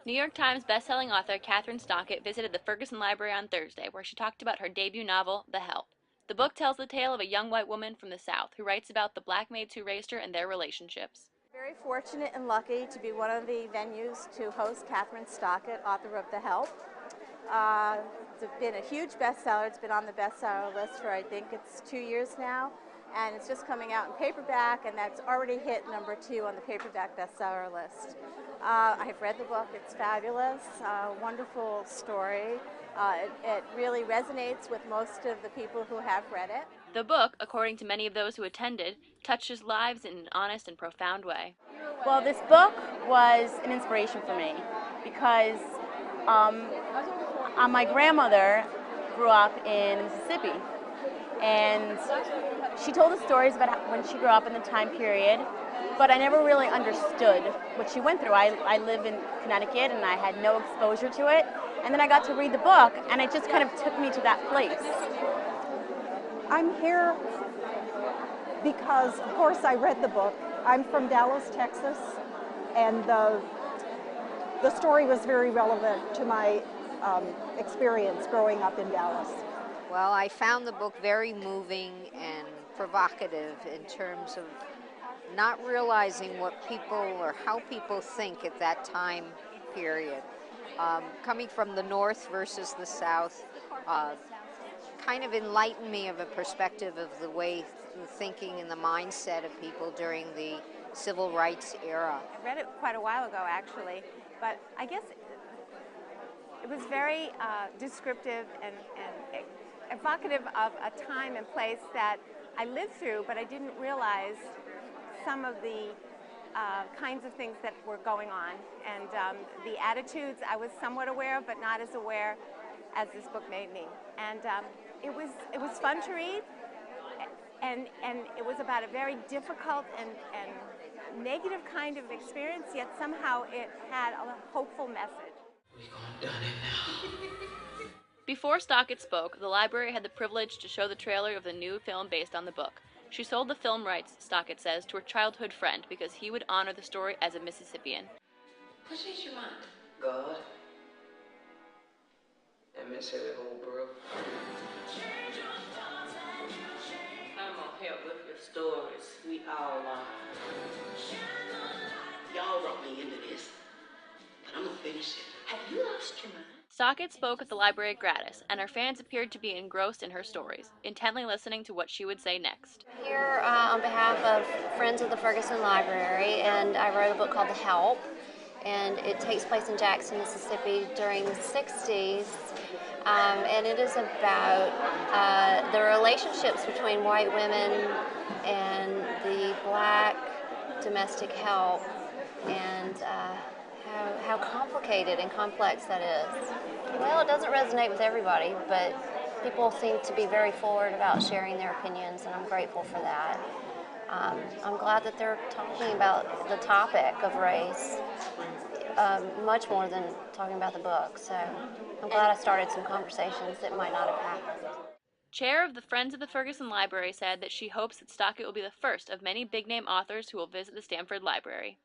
New York Times bestselling author Kathryn Stockett visited the Ferguson Library on Thursday, where she talked about her debut novel, The Help. The book tells the tale of a young white woman from the South who writes about the black maids who raised her and their relationships. Very fortunate and lucky to be one of the venues to host Kathryn Stockett, author of The Help. It's been a huge bestseller. It's been on the bestseller list for I think it's 2 years now, and it's just coming out in paperback, and that's already hit #2 on the paperback bestseller list. I've read the book. It's fabulous, wonderful story. It really resonates with most of the people who have read it. The book, according to many of those who attended, touches lives in an honest and profound way. Well, this book was an inspiration for me because my grandmother grew up in Mississippi, and she told us stories about when she grew up in the time period, but I never really understood what she went through. I live in Connecticut, and I had no exposure to it, and then I got to read the book, and it just kind of took me to that place. I'm here because, of course, I read the book. I'm from Dallas, Texas, and the story was very relevant to my experience growing up in Dallas. Well, I found the book very moving and provocative in terms of not realizing what people or how people think at that time period. Coming from the North versus the South kind of enlightened me of a perspective of the way the thinking and the mindset of people during the civil rights era. I read it quite a while ago, actually, but I guess it was very descriptive and evocative of a time and place that I lived through, but I didn't realize some of the kinds of things that were going on. And the attitudes I was somewhat aware of, but not as aware as this book made me. And it was fun to read, and it was about a very difficult and negative kind of experience, yet somehow it had a hopeful message. We gonna done it now. Before Stockett spoke, the library had the privilege to show the trailer of the new film based on the book. She sold the film rights, Stockett says, to her childhood friend because he would honor the story as a Mississippian. What changed your mind? God. That meant say the whole world. I'm gonna help with your stories. We all are. Y'all brought me into this, but I'm gonna finish it. Have you lost your mind? Stockett spoke at the library gratis, and her fans appeared to be engrossed in her stories, intently listening to what she would say next. Here on behalf of Friends of the Ferguson Library, and I wrote a book called The Help, and it takes place in Jackson, Mississippi during the 60s, and it is about the relationships between white women and the black domestic help, and how complicated and complex that is. Well, it doesn't resonate with everybody, but people seem to be very forward about sharing their opinions, and I'm grateful for that. I'm glad that they're talking about the topic of race much more than talking about the book, so I'm glad I started some conversations that might not have happened. Chair of the Friends of the Ferguson Library said that she hopes that Stockett will be the first of many big-name authors who will visit the Stamford Library.